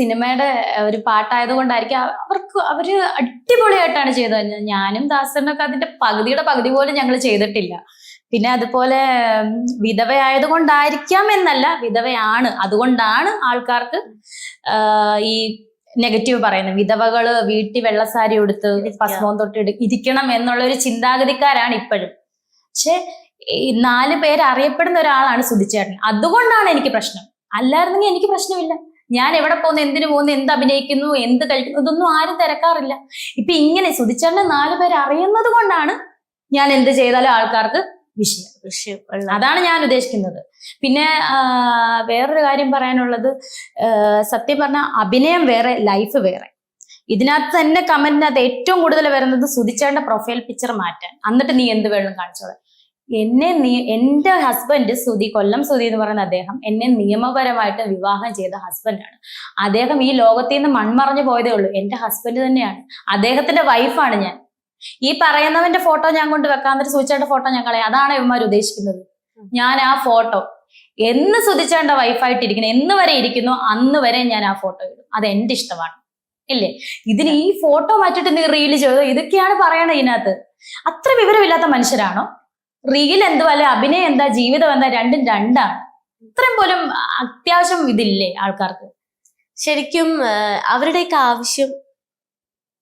സിനിമയുടെ ഒരു പാട്ടായതുകൊണ്ടായിരിക്കും അവര് അടിപൊളിയായിട്ടാണ് ചെയ്തത്. ഞാനും ദാസനൊക്കെ അതിന്റെ പകുതിയുടെ പകുതി പോലും ഞങ്ങൾ ചെയ്തിട്ടില്ല. പിന്നെ അതുപോലെ വിധവയായതുകൊണ്ടായിരിക്കാം എന്നല്ല, വിധവയാണ്, അതുകൊണ്ടാണ് ആൾക്കാർക്ക് ഈ നെഗറ്റീവ് പറയുന്നത്. വിധവകള് വീട്ടിൽ വെള്ളസാരി ഉടുത്ത് ഭസ്മവും തൊട്ട് ഇരിക്കണം എന്നുള്ള ഒരു ചിന്താഗതിക്കാരാണ് ഇപ്പോഴും. പക്ഷെ ഈ 4 പേര് അറിയപ്പെടുന്ന ഒരാളാണ് സുധിച്ചേട്ടൻ. അതുകൊണ്ടാണ് എനിക്ക് പ്രശ്നം. അല്ലായിരുന്നെങ്കിൽ എനിക്ക് പ്രശ്നമില്ല. ഞാൻ എവിടെ പോകുന്നു, എന്തിനു പോകുന്നു, എന്ത് അഭിനയിക്കുന്നു, എന്ത് കഴിക്കുന്നു, ഇതൊന്നും ആരും തിരക്കാറില്ല. ഇപ്പൊ ഇങ്ങനെ സുധിച്ചേട്ടനെ 4 പേര് അറിയുന്നത് കൊണ്ടാണ് ഞാൻ എന്ത് ചെയ്താലും ആൾക്കാർക്ക് വിഷയം. അതാണ് ഞാൻ ഉദ്ദേശിക്കുന്നത്. പിന്നെ വേറൊരു കാര്യം പറയാനുള്ളത്, സത്യം പറഞ്ഞാൽ അഭിനയം വേറെ, ലൈഫ് വേറെ. ഇതിനകത്ത് തന്നെ കമന്റിനകത്ത് ഏറ്റവും കൂടുതൽ വരുന്നത് സുധിച്ചേട്ടന്റെ പ്രൊഫൈൽ പിക്ചർ മാറ്റാൻ, എന്നിട്ട് നീ എന്ത് വേണം കാണിച്ചോളാം. എന്റെ ഹസ്ബൻഡ് കൊല്ലം സുധി എന്ന് പറയുന്ന അദ്ദേഹം എന്നെ നിയമപരമായിട്ട് വിവാഹം ചെയ്ത ഹസ്ബൻഡാണ്. അദ്ദേഹം ഈ ലോകത്തിൽ നിന്ന് മൺമറഞ്ഞു പോയതേ ഉള്ളൂ. എന്റെ ഹസ്ബൻഡ് തന്നെയാണ്, അദ്ദേഹത്തിന്റെ വൈഫാണ് ഞാൻ. ഈ പറയുന്നവന്റെ ഫോട്ടോ ഞാൻ കൊണ്ട് വെക്കാൻ, എന്നിട്ട് സുധിച്ചേട്ടന്റെ ഫോട്ടോ ഞാൻ കളയാം. അതാണ് ഇവന്മാർ ഉദ്ദേശിക്കുന്നത്. ഞാൻ ആ ഫോട്ടോ എന്ന് സുധിച്ചേട്ടന്റെ വൈഫായിട്ടിരിക്കുന്നു, എന്ന് വരെ ഇരിക്കുന്നു, അന്ന് വരെ ഞാൻ ആ ഫോട്ടോ ഇടും. അത് എന്റെ ഇഷ്ടമാണ്, ഇല്ലേ? ഇതിന് ഈ ഫോട്ടോ മാറ്റിട്ട് നീ റീല് ചെയ്തോ, ഇതൊക്കെയാണ് പറയണത്. ഇതിനകത്ത് അത്ര വിവരമില്ലാത്ത മനുഷ്യരാണോ? റീൽ എന്തുവാ, അല്ലെ അഭിനയം എന്താ, ജീവിതം എന്താ, രണ്ടും രണ്ടാണ്. ഇത്രയും പോലും അത്യാവശ്യം ഇതില്ലേ ആൾക്കാർക്ക്? ശരിക്കും അവരുടെയൊക്കെ ആവശ്യം